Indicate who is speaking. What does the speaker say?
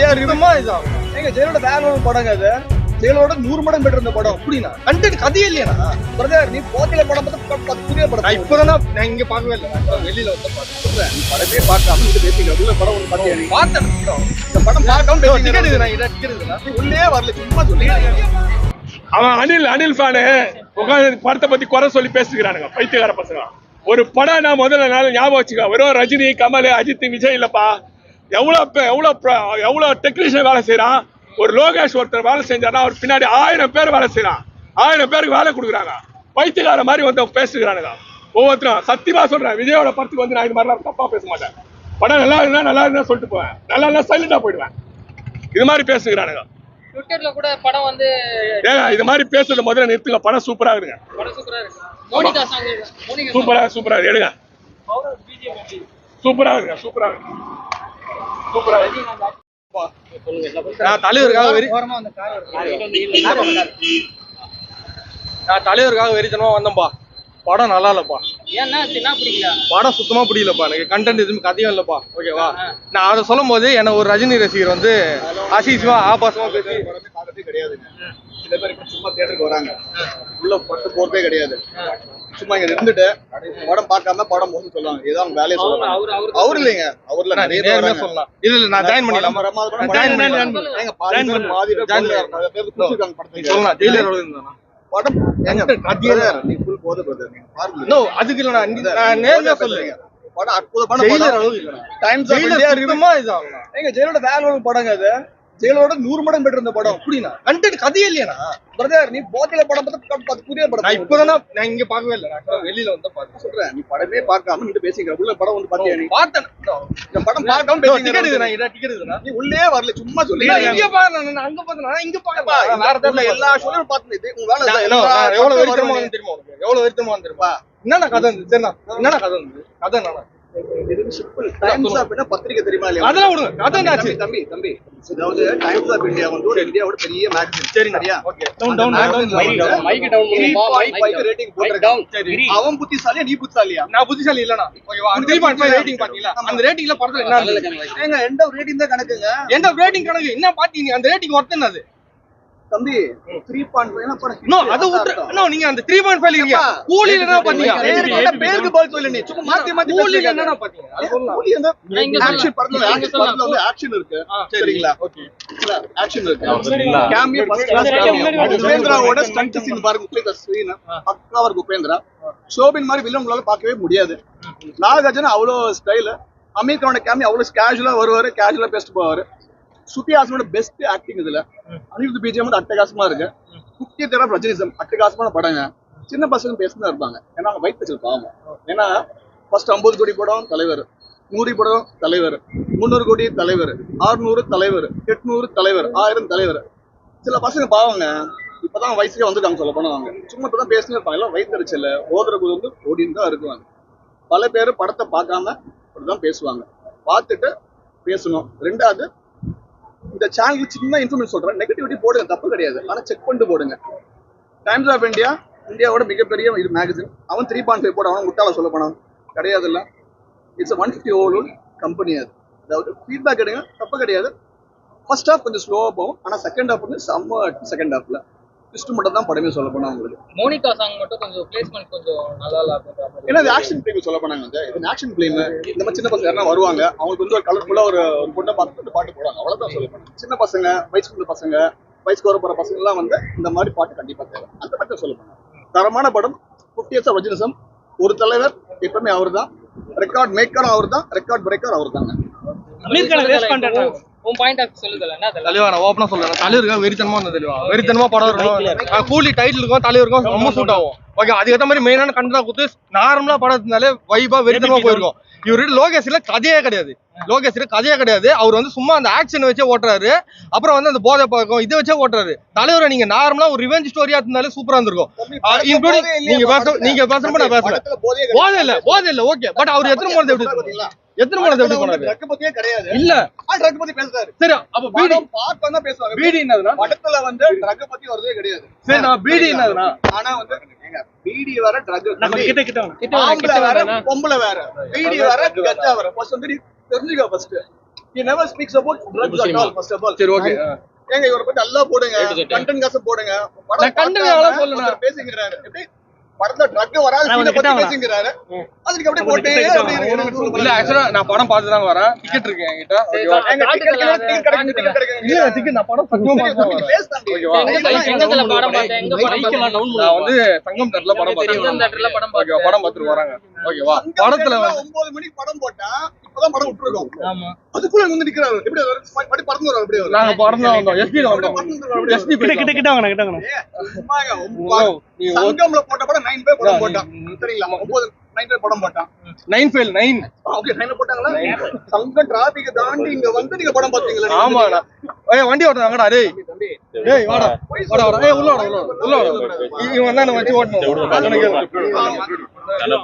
Speaker 1: எங்க ஜெயலோட வேற படங்க அது ஜெயலோட 100 மடங்கு பெட்டர் இந்த படம் அப்படின்னா கண்டென்ட் கதையே இல்லையா பிரதர் நீ போத்தில படம் பார்த்து புதிய படம் இப்பதான் நான் இங்க பார்க்கவே இல்லை வெளியில வந்து சொல்றேன் நீ படமே பார்க்காம இது பேசிங்க உள்ள படம் ஒன்று பார்த்தியா நீ பார்த்தேன் இந்த படம் பார்க்காம டிக்கெட் இது நான் டிக்கெட் நீ உள்ளே வரல சும்மா சொல்லி
Speaker 2: அவன் அனில் ஃபேனு உட்காந்து படத்தை பத்தி குறை சொல்லி பேசிக்கிறானுங்க பைத்தியக்கார பசங்க. ஒரு படம் நான் முதல்ல நாள் ஞாபகம் வச்சுக்க வெறும் ரஜினி கமல் அஜித் விஜய் இல்லப்பா. எவ்வளோ டெக்னீஷியன் வேலை செய்யறான். ஒரு லோகேஷ் ஒருத்தர் வேலை செஞ்சாருன்னா அவர் பின்னாடி 1000 பேர் வேலை செய்யறான். 1000 பேருக்கு வேலை கொடுக்குறாங்க. பைத்தியக்கார மாதிரி வந்து பேசுகிறானுங்க ஒவ்வொருத்தரும். சத்தியமா சொல்றேன் விஜயோட படத்துக்கு வந்து நான் இது மாதிரிலாம் தப்பா பேச மாட்டேன். படம் நல்லா இருந்தா சொல்லிட்டு போவேன், நல்லா இல்ல சைலண்டா போயிடுவேன். இது மாதிரி பேசுகிறானுங்க.
Speaker 3: ட்விட்டர்ல கூட படம் வந்து
Speaker 2: ஏங்க இது மாதிரி பேசுறது முதல்ல நிறுத்துங்க. படம் சூப்பரா இருக்குங்க. சூப்பரா எடுங்க. சூப்பரா இருக்கு.
Speaker 1: தலைவருக்காக வெறித்தனமா வந்தோம்பா. படம் நல்லா இல்லப்பா. படம் சுத்தமா பிடிக்கலப்பா. எனக்கு கண்டென்ட் எதுவுமே கதையும் இல்லப்பா. ஓகேவா, நான் அதை சொல்லும் போது என்ன ஒரு ரஜினி ரசிகர் வந்து அசிங்கமா ஆபாசமா பேசி
Speaker 4: பார்த்ததே கிடையாதுங்க. சில பேர் இப்ப சும்மா தியேட்டருக்கு வராங்க, உள்ள பட்டு போறதே கிடையாது. சும்மா இங்க இருந்துட்டு படம் பார்க்காம படம் போகணும்னு சொல்லுவாங்க. ஏதாவது வேலையை சொல்லலாம். அவரு இல்லைங்க, அவர்ல நிறைய பேர் சொல்லலாம்.
Speaker 1: இல்ல நான் ஜாயின் பண்ணிடலாம்.
Speaker 4: படம் நீ ஃபுல் போத பிரதர் நீங்க பாருங்க.
Speaker 1: நோ அதுக்கு இல்ல நான் நேர்மையா சொல்றேன்.
Speaker 4: படம் அற்புதமான படம். டைம்ஸ் ஆஃப் இந்தியா
Speaker 1: சுத்தமா இதாங்க. எங்க ஜெயலோட வேற படங்க அது ஜெயலோட 100 மடங்கு பெட்டர் இந்த படம் அப்படின்னா கண்டென்ட் கதையே இல்லையா பிரதர் நீ போத்தில படம் பார்த்து புதிய படம் நான் இப்பதான் நான் இங்க பார்க்கவே இல்லை. நான் வெளியில வந்து பார்த்து சொல்றேன் நீ படமே பார்க்காம நீ பேசிக்கிற உள்ள படம் வந்து பார்த்தியா நீ பார்த்தேன். இந்த படம் பார்க்காம டிக்கெட் இது நான் டிக்கெட் நீ உள்ளே வரல சும்மா சொல்லி இங்க பாரு நான் அங்க பார்த்தேன் நான் இங்க பார்க்கல வேற தெரியல எல்லா ஷோலையும் பார்த்தேன். உங்க வேலை எவ்வளவு வெறித்தனமா தெரியுமா உனக்கு எவ்வளவு வெறித்தனமா தெரியுமா என்னென்ன கதை இருந்துச்சு தெரியுமா என்னென்ன கதை இருந்துச்சு கதை என்னன்னா
Speaker 4: டைம்ஸ் ஆஃப் இந்தியா பத்திரிகை தெரியுமா இல்லையா
Speaker 1: அதெல்லாம் விடுங்க. கதை என்னாச்சு
Speaker 4: தம்பி அதாவது டைம்ஸ் ஆஃப் இந்தியா வந்து ஒரு இந்தியாவோட பெரிய மேகசின்.
Speaker 1: சரி சரியா okay down
Speaker 3: mic down
Speaker 4: rating போட்டுறேன். அவன் புத்திசாலியா நீ புத்திசாலியா?
Speaker 1: நான் புத்திசாலி இல்லனா ஓகேவா. 3.5 ரேட்டிங் பாத்தீங்களா? அந்த ரேட்டிங்ல படத்துல என்ன இருக்கு?
Speaker 4: ஏங்க எண்ட் ஆஃப் ரேட்டிங் தான் கணக்குங்க.
Speaker 1: எண்ட் ஆஃப் ரேட்டிங் கணக்கு என்ன பாத்தீங்க? அந்த ரேட்டிங் ஒர்த் என்னது
Speaker 4: தம்பி? 3.5 படம்
Speaker 1: நோ அது நோ நீங்க அந்த 3.5 இருக்கீங்க. கூலில என்ன பாத்தீங்க?
Speaker 4: பேருக்கு பதில் சொல்லு நீ சும்மா மாத்தி
Speaker 1: கூலில என்ன பாத்தீங்க? அது சொல்லலாம்.
Speaker 4: கூலி அந்த ஆக்ஷன் படத்துல வந்து ஆக்ஷன் இருக்கு. சரிங்களா? ஓகே ஆக்ஷன் இருக்கு. Cameo first class cameo. உபேந்திராவோட ஸ்டண்ட் சீன் பாருங்க. உள்ள சீன் பக்காவா இருக்கு. உபேந்திரா ஷோபின் மாதிரி வில்லன் உங்களால பார்க்கவே முடியாது. நாகார்ஜுன அவ்வளோ ஸ்டைல். அமீர் கானோட கேமியோ அவ்வளோ கேஷுவலா வருவாரு, கேஷுவலா பேசிட்டு போவாரு. ஸ்ருதி ஹாசனோட பெஸ்ட் ஆக்டிங் இதுல. அனிருத் பிஜிஎம் வந்து அட்டகாசமா இருக்கு. குக்கிய தேர ரஜினிசம் அட்டகாசமான படங்க. சின்ன பசங்க பேசிதான் இருப்பாங்க. ஏன்னா அவங்க வயிற்று வச்சிருப்பாங்க. ஏன்னா ஃபர்ஸ்ட் 50 கோடி படம் தலைவர், 100 படம் தலைவர், 300 கோடி தலைவர், 600 தலைவர், 800 தலைவர், 1000 தலைவர். சில பசங்க பாவங்க இப்பதான் வயசுக்கே வந்துட்டாங்க சொல்ல போனாங்க. சும்மா இப்பதான் பேசினே இருப்பாங்க. எல்லாம் வயிற்றுச்சல ஓதுற போது வந்து ஓடின்னு தான் இருக்குவாங்க. பல பேர் படத்தை பார்க்காம அப்படிதான் பேசுவாங்க. பார்த்துட்டு பேசணும். ரெண்டாவது இந்த சேனல் சின்ன இன்ஃபர்மேஷன் சொல்றேன். நெகட்டிவிட்டி போடுங்க, தப்பு கிடையாது. ஆனா செக் பண்ணிட்டு போடுங்க. டைம்ஸ் ஆஃப் இந்தியா இந்தியாவோட மிகப்பெரிய இது மேகசின். அவன் 3.5 போட அவன் முட்டாள சொல்ல போனான் கிடையாது. இல்ல இட்ஸ் 150 ஓல்டு கம்பெனி. அது அதாவது ஃபீட்பேக் எடுங்க, தப்பு கிடையாது. ஃபர்ஸ்ட் ஹாஃப் கொஞ்சம் ஸ்லோவா போகும். ஆனா செகண்ட் ஹாஃப் வந்து செம்ம. செகண்ட் ஹாஃப்ல ட்விஸ்ட் மட்டும் தான் படமே சொல்ல போனா உங்களுக்கு.
Speaker 3: மோனிகா சாங் மட்டும் கொஞ்சம் பிளேஸ்மென்ட் கொஞ்சம் நல்லா இல்ல.
Speaker 4: ஏன்னா இது ஆக்ஷன் பிளேம் சொல்ல போனாங்க. வந்து இது ஆக்ஷன் பிளேம். இந்த மாதிரி சின்ன பசங்க யாரா வருவாங்க, அவங்களுக்கு வந்து ஒரு கலர்ஃபுல்லா ஒரு பொண்ணை பார்த்து பாட்டு போடுவாங்க. அவ்வளவுதான் சொல்ல போனாங்க. சின்ன பசங்க, வயசுக்குள்ள பசங்க, வயசுக்கு வர போற பசங்க எல்லாம் வந்து இந்த மாதிரி பாட்டு கண்டிப்பா தேவை. அந்த பாட்டு சொல்ல போனாங்க. தரமான படம். 50 years ஆஃப் ரஜினிசம். ஒரு தலைவர் எப்பவுமே அவர் தான். ரெக்கார்ட் மேக்கரும் அவர் தான், ரெக்கார்ட் பிரேக்கர் அவர் தாங்க. ஓப்பனா சொல்றேன். தலைவருக்காக வெறித்தனமா வந்த தெளிவா வெறித்தனமா படம் இருக்கும். கூலி டைட்டில் இருக்கும், தலைவருக்கும் ரொம்ப சூட் ஆகும். ஓகே அதுக்கேற்ற மாதிரி மெயினான கண்டா கொடுத்து நார்மலா படம் இருந்தாலே வைபா வெறித்தனமா போயிருக்கும். இவரு லோகேஷ்ல கதையே கிடையாது. அவர் வந்து சும்மா அந்த ஆக்ஷன் வச்சே ஓட்டுறாரு. அப்புறம் வந்து அந்த போதை பழக்கம் இதை வச்சே ஓட்டுறாரு. தலைவரை நீங்க நார்மலா ஒரு ரிவெஞ்ச் ஸ்டோரியா இருந்தாலே சூப்பரா இருந்திருக்கும். நீங்க பேசுறப்ப நான் பேசுறேன். போதை இல்ல ஓகே. பட் அவர் எத்தனை மூணு எப்படி போனாரு? ட்ரக் பத்தியே கிடையாது. இல்ல ட்ரக் பத்தி பேசுறாரு. சரி அப்ப பீடி பார்க்க தான் பேசுவாங்க. பீடி என்னதுன்னா படத்துல வந்து ட்ரக் பத்தி வரதே கிடையாது. சரி நான் பீடி என்னதுன்னா ஆனா வந்து பீடி வேற ட்ரக் கிட்ட வேற பொம்பளை வேற பீடி வேற கஞ்சா வேற. ஃபர்ஸ்ட் வந்து தெரிஞ்சுக்க. First he never speaks about drugs at all first of all.
Speaker 1: சரி ஓகே
Speaker 4: ஏங்க இவரை பத்தி நல்லா போடுங்க கண்டென்ட் காசு போடுங்க
Speaker 1: நான் content நல்லா சொல்லல.
Speaker 4: பேசிக்கிறாரு எப்படி படத்துல ட்ரக் வராது சீனை பத்தி பேசிக்கிறாரு அதுக்கு அப்படியே போட்டே
Speaker 1: இல்ல ஆக்சுவலா நான் படம் பார்த்து தான் வரேன் டிக்கெட் இருக்கு என்கிட்ட ஓகேவா இல்ல டிக்கெட் நான் படம் சங்கமா பார்த்து வரேன்
Speaker 3: எங்கத்துல படம் பார்த்தேன் எங்க படம் பார்த்தேன்
Speaker 1: நான் வந்து சங்கம் தட்டல படம் பார்த்தேன்
Speaker 3: சங்கம் தேட்டர்ல படம் பார்த்தேன்.
Speaker 1: ஓகேவா படம் பார்த்துட்டு வராங்க ஓகேவா படத்துல
Speaker 4: 9 மணிக்கு படம் போட்டா இப்பதான் படம் விட்டுருக்கோம்
Speaker 3: ஆமா
Speaker 4: அதுக்குள்ள வந்து நிக்கிறாரு எப்படி படி பறந்து வரும் எப்படி
Speaker 1: நாங்க படம் வந்தோம் எஸ்பி ல வந்தோம் எஸ்பி
Speaker 5: கிட்ட வாங்க கிட்ட வாங்க
Speaker 4: சங்கம்ல போட்ட படம் 9 பேர் படம் போட்டான் சரிங்களா 9 பேர் படம் போட்டான்
Speaker 1: 9 ஃபெயில் 9
Speaker 4: ஓகே 9 போட்டாங்களா சங்கம் டிராபிக் தாண்டி இங்க வந்து நீங்க படம் பாத்தீங்களா
Speaker 1: ஆமாடா ஏய் வண்டி ஓட்டுறாங்கடா டேய் டேய் வாடா வாடா வாடா ஏய் உள்ள வாடா உள்ள வாடா இவன் தான் வச்சு ஓட்டணும்